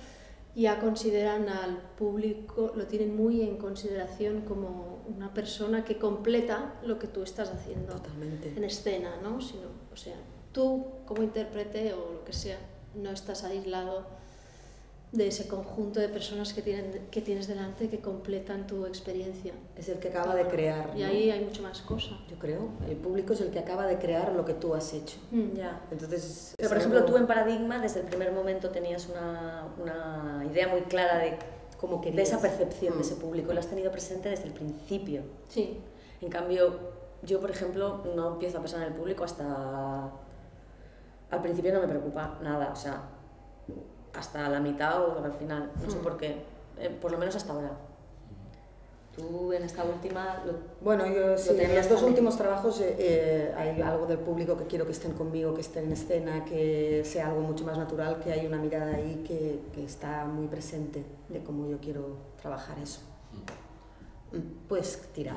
ya consideran al público, lo tienen muy en consideración como una persona que completa lo que tú estás haciendo Totalmente. en escena, ¿no? Sino, o sea, tú como intérprete o lo que sea, no estás aislado de ese conjunto de personas que tienes delante que completan tu experiencia. Es el que acaba de crear, Y ¿no? ahí hay mucho más cosa. Yo creo, el público es el que acaba de crear lo que tú has hecho. Ya. Entonces, Pero, por ejemplo, tú en Paradigma, desde el primer momento tenías una idea muy clara de como que esa percepción de ese público, lo has tenido presente desde el principio. Sí. En cambio, yo, por ejemplo, no empiezo a pensar en el público hasta... Al principio no me preocupa nada, o sea, hasta la mitad o al final, no sé por qué, por lo menos hasta ahora. Tú en esta última... Bueno, yo sí, en tenías los dos también. últimos trabajos hay algo del público que quiero que estén conmigo, que estén en escena, que sea algo mucho más natural, que hay una mirada ahí que está muy presente de cómo yo quiero trabajar eso. Puedes tirar.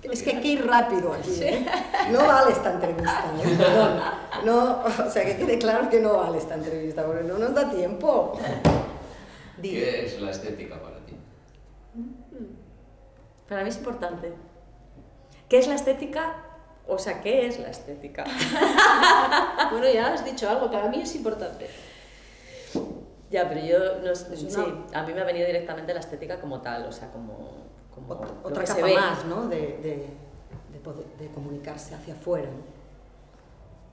Es que hay que ir rápido aquí, ¿eh? No vale esta entrevista, ¿eh? Perdón. No, o sea, que quede claro que no vale esta entrevista, porque no nos da tiempo. Di. ¿Qué es la estética para ti? Para mí es importante. ¿Qué es la estética? O sea, ¿qué es la estética? Bueno, ya has dicho algo, para mí es importante. Ya, pero yo no sé, una- sí, a mí me ha venido directamente la estética como tal, o sea, como lo Otra que se capa ve. más, ¿no? De comunicarse hacia afuera, ¿no?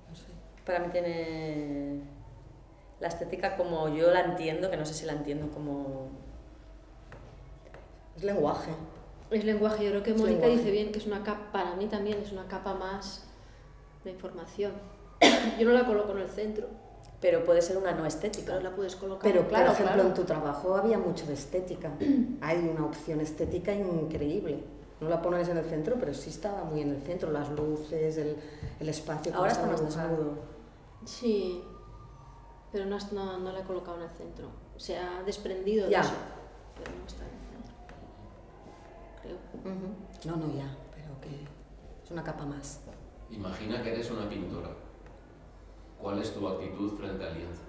No sé. Para mí tiene la estética como yo la entiendo, que no sé si la entiendo como... Es lenguaje. Es lenguaje, yo creo que Es Mónica lenguaje. dice bien que es una capa, para mí también es una capa más de información. Yo no la coloco en el centro, Pero puede ser una no estética. pero la puedes colocar. Pero, claro, por ejemplo, claro. en tu trabajo había mucho de estética. Hay una opción estética increíble. No la pones en el centro, pero sí estaba muy en el centro. Las luces, el espacio. cómo Ahora está estaba más dibujado. desnudo. Sí, pero no la he colocado en el centro. Se ha desprendido Ya. de eso, pero no está en el centro. Creo. No, ya, pero que es una capa más. Imagina que eres una pintora. ¿Cuál es tu actitud frente al lienzo?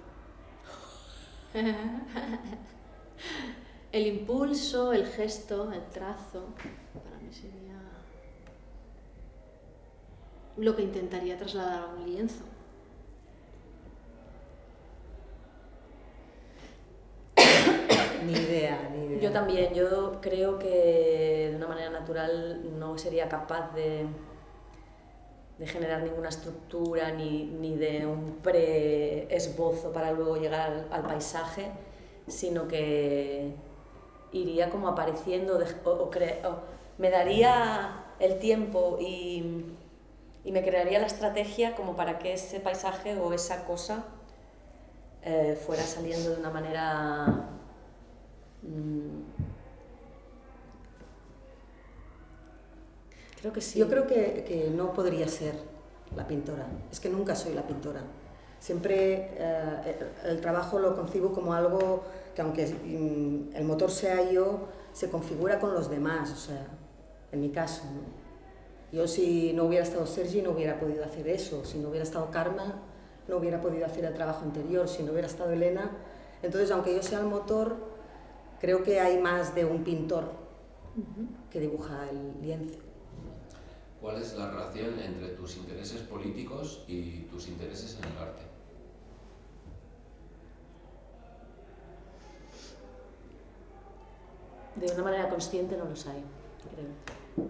El impulso, el gesto, el trazo, para mí sería lo que intentaría trasladar a un lienzo. Ni idea. Yo también, yo creo que de una manera natural no sería capaz de generar ninguna estructura ni de un pre-esbozo para luego llegar al paisaje, sino que iría como apareciendo o me daría el tiempo y me crearía la estrategia como para que ese paisaje o esa cosa fuera saliendo de una manera creo que sí. Yo creo que no podría ser la pintora. Es que nunca soy la pintora. Siempre el trabajo lo concibo como algo que, aunque el motor sea yo, se configura con los demás. O sea, en mi caso, ¿no? Yo, si no hubiera estado Sergi, no hubiera podido hacer eso. Si no hubiera estado Karma, no hubiera podido hacer el trabajo anterior. Si no hubiera estado Elena. Entonces, aunque yo sea el motor, creo que hay más de un pintor que dibuja el lienzo. ¿Cuál es la relación entre tus intereses políticos y tus intereses en el arte? De una manera consciente no los hay, creo.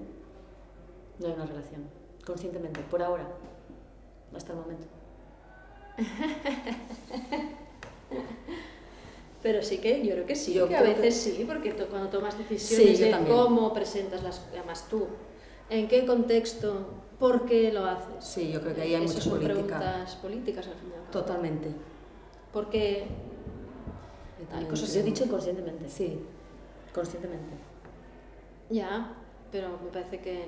No hay una relación. Conscientemente, por ahora, hasta el momento. Pero sí que yo creo que sí, Yo que a creo veces sí, porque cuando tomas decisiones Sí, yo de también. cómo presentas además tú, en qué contexto, por qué lo haces. Sí, yo creo que ahí hay Esas mucha son política. preguntas políticas al final. Totalmente. Porque Yo hay también cosas Yo he creo. dicho inconscientemente. Sí. Conscientemente. ya, pero me parece que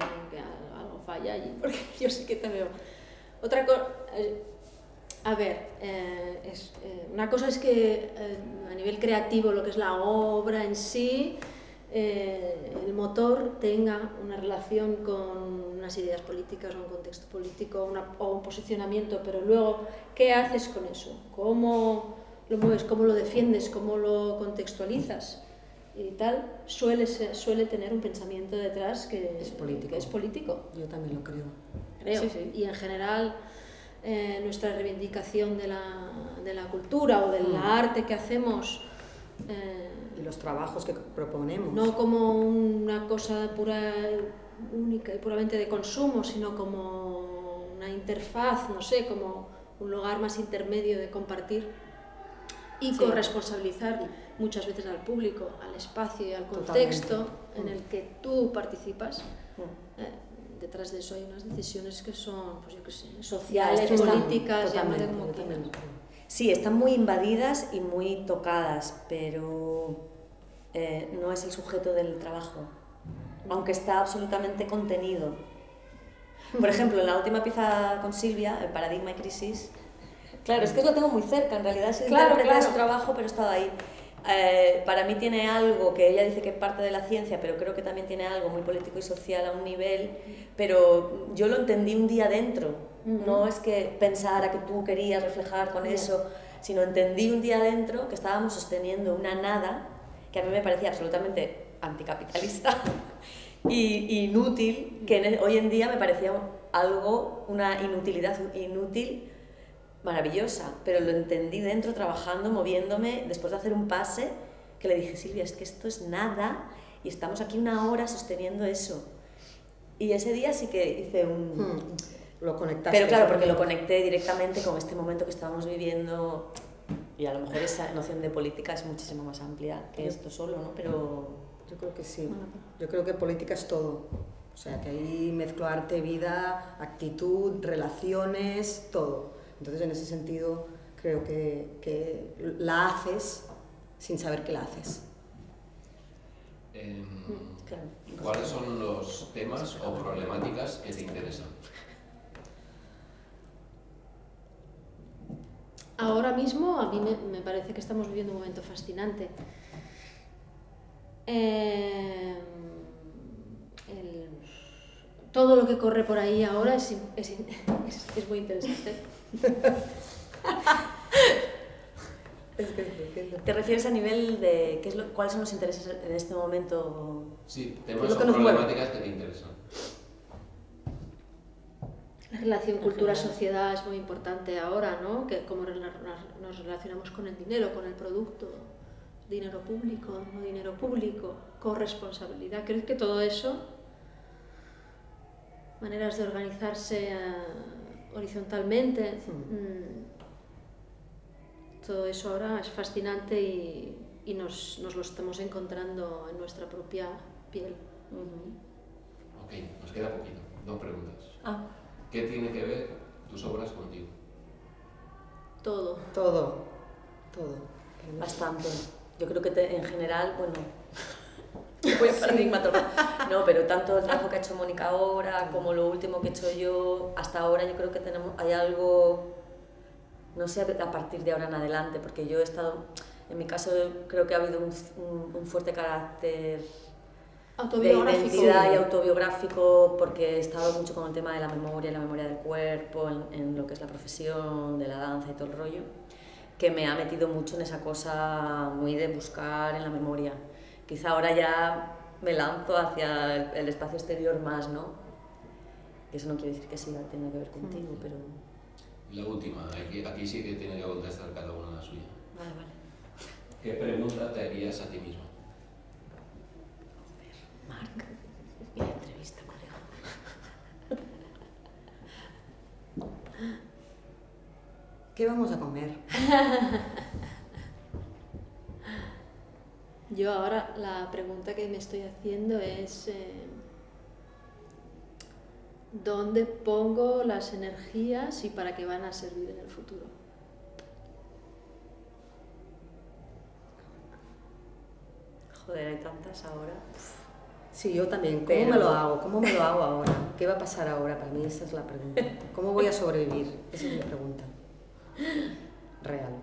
algo falla allí, porque yo sí que te veo. Otra cosa, a ver, una cosa es que a nivel creativo, lo que es la obra en sí, el motor tenga una relación con unas ideas políticas o un contexto político o un posicionamiento, pero luego, ¿qué haces con eso? ¿Cómo lo mueves, cómo lo defiendes, cómo lo contextualizas y tal, suele tener un pensamiento detrás que Es político. que es político. Yo también lo creo. Sí, sí. Y en general nuestra reivindicación de la cultura o del arte que hacemos, Y los trabajos que proponemos. no como una cosa única y puramente de consumo, sino como una interfaz, no sé, como un lugar más intermedio de compartir y Sí. corresponsabilizar muchas veces al público, al espacio y al contexto en el que tú participas. Detrás de eso hay unas decisiones que son, pues yo qué sé, sociales, que están políticas, llámale Totalmente, como yo también quieras. lo creo. Sí, están muy invadidas y muy tocadas, pero no es el sujeto del trabajo, aunque está absolutamente contenido. Por ejemplo, en la última pieza con Silvia, el Paradigma y Crisis, claro, es que lo tengo muy cerca, en realidad es intérprete de su trabajo, pero he estado ahí. Para mí tiene algo que ella dice que es parte de la ciencia, pero creo que también tiene algo muy político y social a un nivel, pero yo lo entendí un día dentro, no es que pensara que tú querías reflejar con eso, sino entendí un día dentro que estábamos sosteniendo una nada que a mí me parecía absolutamente anticapitalista y inútil, que hoy en día me parecía algo, una inutilidad inútil maravillosa, pero lo entendí dentro, trabajando, moviéndome, después de hacer un pase, que le dije, Silvia, es que esto es nada y estamos aquí una hora sosteniendo eso. Y ese día sí que hice Lo conectaste. Pero claro, porque lo conecté directamente con este momento que estábamos viviendo y a lo mejor esa noción de política es muchísimo más amplia que esto solo, ¿no? Pero Yo creo que sí. Yo creo que política es todo. O sea, que ahí mezclo arte, vida, actitud, relaciones, todo. Entonces, en ese sentido, creo que la haces sin saber que la haces. claro. ¿Cuáles son los temas o problemáticas que te interesan? Ahora mismo a mí me parece que estamos viviendo un momento fascinante. Todo lo que corre por ahí ahora es muy interesante. ¿Te refieres a nivel de cuáles son los intereses en este momento? Sí, temas lo o que nos mueve. problemáticas que te interesan. La relación cultura-sociedad es muy importante ahora, ¿no? Que cómo nos relacionamos con el dinero, con el producto, dinero público, no dinero público, corresponsabilidad. ¿Crees que todo eso, maneras de organizarse horizontalmente, todo eso ahora es fascinante y nos lo estamos encontrando en nuestra propia piel? Ok, nos queda poquito. 2 preguntas. ¿Qué tiene que ver tus obras contigo? Todo. Todo. Bastante. Yo creo que en general, bueno, voy a paradigma todo. No, pero tanto el trabajo que ha hecho Mónica ahora como lo último que he hecho yo, hasta ahora yo creo que hay algo, no sé, a partir de ahora en adelante, porque yo he estado, en mi caso creo que ha habido un fuerte carácter de identidad y autobiográfico, porque he estado mucho con el tema de la memoria del cuerpo, en lo que es la profesión, de la danza y todo el rollo, que me ha metido mucho en esa cosa muy de buscar en la memoria. Quizá ahora ya me lanzo hacia el espacio exterior más, ¿no? Eso no quiere decir que sí tenga que ver contigo, pero... La última, aquí sí que tiene que contestar cada uno la suya. Vale. ¿Qué pregunta te harías a ti mismo? Marc, y la entrevista, colega. ¿Qué vamos a comer? Yo ahora la pregunta que me estoy haciendo es ¿dónde pongo las energías y para qué van a servir en el futuro? Joder, hay tantas ahora. Sí, yo también. ¿Cómo Pero- me lo hago? ¿Cómo me lo hago ahora? ¿Qué va a pasar ahora? Para mí esa es la pregunta. ¿Cómo voy a sobrevivir? Esa es mi pregunta. Real.